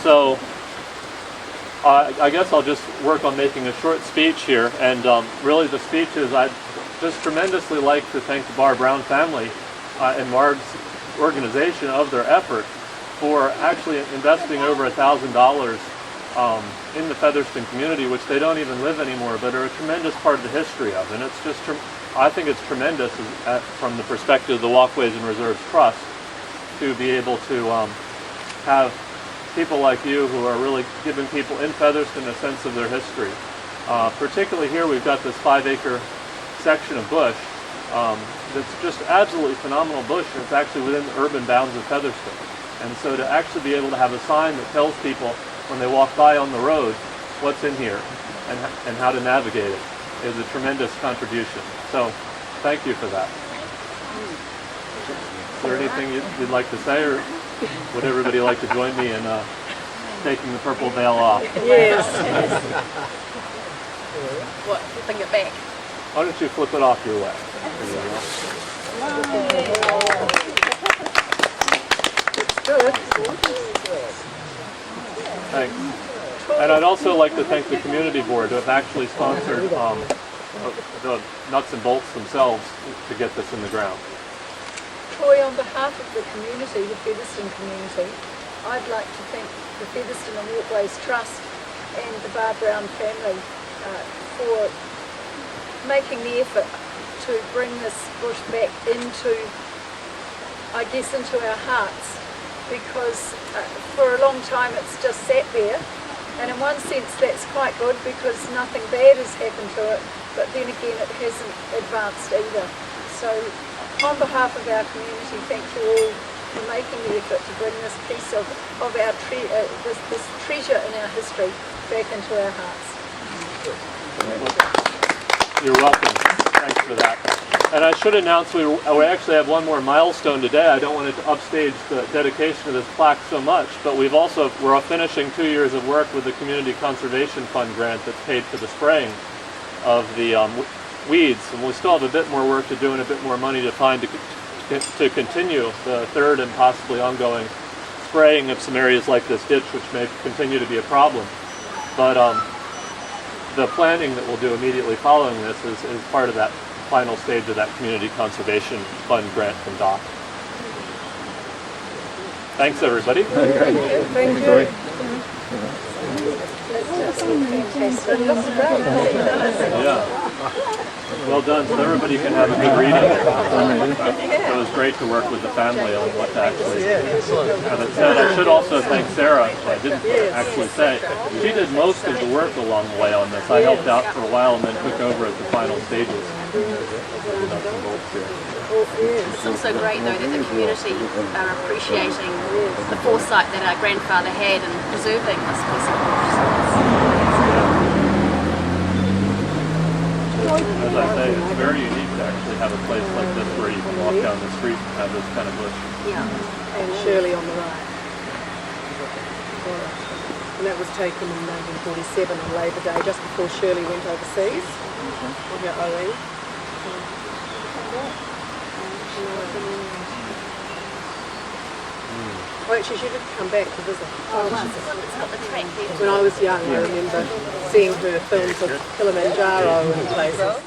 So I guess I'll just work on making a short speech here, and really the speech is I'd just tremendously like to thank the Barr-Brown family and Marg's organization of their effort for actually investing over $1,000 in the Featherston community, which they don't even live anymore, but are a tremendous part of the history of. And it's just, I think it's tremendous from the perspective of the Walkways and Reserves Trust to be able to have people like you who are really giving people in Featherston a sense of their history. Particularly here we've got this 5-acre section of bush that's just absolutely phenomenal bush, and it's actually within the urban bounds of Featherston. And so to actually be able to have a sign that tells people when they walk by on the road what's in here and how to navigate it is a tremendous contribution. So thank you for that. Is there anything you'd like to say, or would everybody like to join me in taking the purple veil off? Yes. What? Flipping it back? Why don't you flip it off your way? Good. Thanks. And I'd also like to thank the community board who have actually sponsored the nuts and bolts themselves to get this in the ground. Troy, on behalf of the community, the Featherston community, I'd like to thank the Featherston and Walkways Trust and the Barr-Brown family for making the effort to bring this bush back into, I guess, into our hearts, because for a long time it's just sat there, and in one sense that's quite good because nothing bad has happened to it, but then again it hasn't advanced either. So on behalf of our community, thank you all for making the effort to bring this piece of our this treasure in our history back into our hearts. You're welcome. Thanks for that. And I should announce we actually have one more milestone today. I don't want to upstage the dedication of this plaque so much, but we're finishing 2 years of work with the Community Conservation Fund grant that's paid for the spraying of the weeds, and we still have a bit more work to do and a bit more money to find to continue the third and possibly ongoing spraying of some areas like this ditch, which may continue to be a problem. But the planning that we'll do immediately following this is part of that final stage of that Community Conservation Fund grant from DOC. Thanks, everybody. Thank you. Yeah. Well done. So everybody can have a good reading. It was great to work with the family on what to actually have it said. I should also thank Sarah, who I didn't actually say. She did most of the work along the way on this. I helped out for a while and then took over at the final stages. It's also great though that the community are appreciating the foresight that our grandfather had in preserving this piece of bush. As I say, it's very unique to actually have a place like this where you can walk down the street and have this kind of bush. Yeah. And Shirley on the right. And that was taken in 1947 on Labour Day, just before Shirley went overseas on her OE. Oh, actually, she did come back to visit. When I was young, I remember seeing her films of Kilimanjaro and places.